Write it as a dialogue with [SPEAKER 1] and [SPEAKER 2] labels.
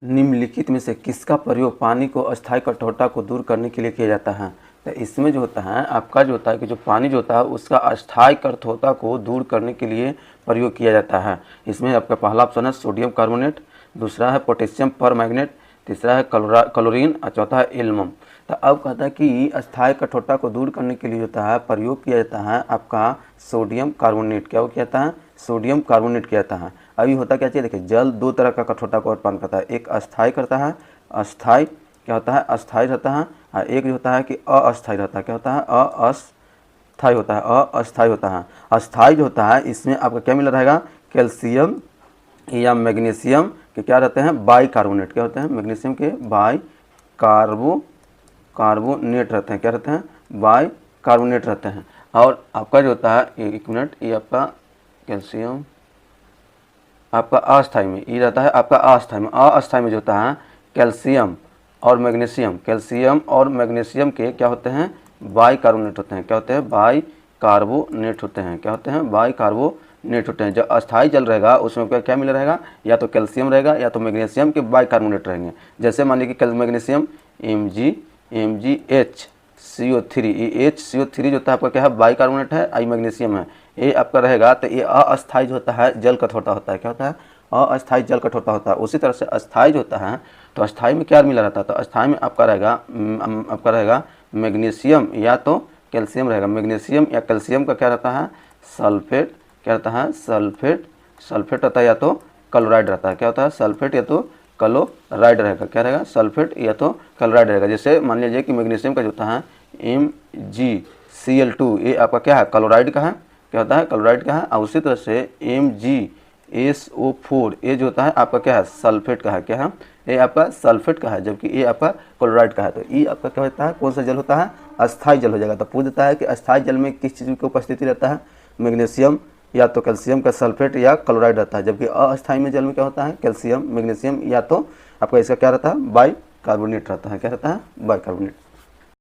[SPEAKER 1] निम्नलिखित में से किसका प्रयोग पानी को अस्थायी कठोरता को दूर करने के लिए किया जाता है? तो इसमें जो होता है आपका जो होता है कि जो पानी जो होता है उसका अस्थायी कठोरता को दूर करने के लिए प्रयोग किया जाता है। इसमें आपका पहला ऑप्शन है सोडियम कार्बोनेट, दूसरा है पोटेशियम परमैंगनेट, तीसरा है क्लोरीन और चौथा है एल्युमिनियम। तो अब कहता है कि अस्थायी कठोरता को दूर करने के लिए होता है प्रयोग किया जाता है आपका सोडियम कार्बोनेट। क्या वो किया जाता है? सोडियम कार्बोनेट किया जाता है। अभी होता क्या चाहिए, देखिए जल दो तरह का कठोरता को उत्पन्न करता है, एक अस्थायी करता है, अस्थायी क्या होता है अस्थायी रहता है, और एक जो होता है कि अस्थायी रहता है। क्या होता है? अस्थायी होता है, अस्थायी होता है। अस्थायी जो होता है इसमें आपका क्या मिला रहेगा, कैल्शियम या मैग्नीशियम के क्या रहते हैं बाइकार्बोनेट। क्या होते हैं? मैग्नीशियम के कार्बोनेट रहते हैं। क्या रहते हैं? बाइकार्बोनेट रहते हैं। और आपका जो होता है एक मिनट, ये आपका कैल्शियम आपका अस्थायी में ये रहता है आपका अस्थायी में। अस्थायी में जो होता है कैल्शियम और मैग्नीशियम, कैल्शियम और मैग्नीशियम के क्या होते हैं बाइकार्बोनेट होते हैं। क्या होते हैं? बाइकार्बोनेट होते हैं। क्या होते हैं? बाइकार्बोनेट होते हैं। जो अस्थायी जल रहेगा उसमें क्या मिला रहेगा, या तो कैल्शियम रहेगा या तो मैग्नीशियम के बाइकार्बोनेट रहेंगे। जैसे मान लीजिए कि मैग्नीशियम MgHCO3, ये HCO3 जो होता है आपका क्या है बाइकार्बोनेट है, आई मैग्नीशियम है, ये आपका रहेगा। तो ये अस्थायी जो होता है जल कठोरता होता है। क्या होता है? अस्थायी जल कठोरता होता है। उसी तरह से अस्थायी जो होता है तो अस्थायी में क्या मिला रहता है, तो अस्थायी में आपका रहेगा मैग्नीशियम या तो कैल्शियम रहेगा। मैग्नीशियम या कैल्शियम का क्या रहता है सल्फेट। क्या रहता है? सल्फेट रहता है या तो क्लोराइड रहता है। क्या होता है? सल्फेट या तो क्लोराइड रहेगा। क्या रहेगा? सल्फेट या तो क्लोराइड रहेगा। जैसे मान लीजिए कि मैग्नीशियम का जो होता है MgCl2, ये आपका क्या है क्लोराइड का है। क्या होता है? क्लोराइड का है। और उसी तरह से MgSO4 ये जो होता है आपका क्या है सल्फेट का है। क्या है? ये आपका सल्फेट का है, जबकि ये आपका क्लोराइड का है। तो ये आपका क्या होता है कौन सा जल होता है अस्थायी जल हो जाएगा। तो पूछ देता है कि अस्थायी जल में किस चीज़ की उपस्थिति रहता है, मैग्नीशियम या तो कैल्शियम का सल्फेट या क्लोराइड रहता है। जबकि अस्थायी में जल में क्या होता है कैल्शियम मैग्नीशियम या तो आपका इसका क्या रहता है बाइकार्बोनेट रहता है। क्या रहता है? बाइकार्बोनेट।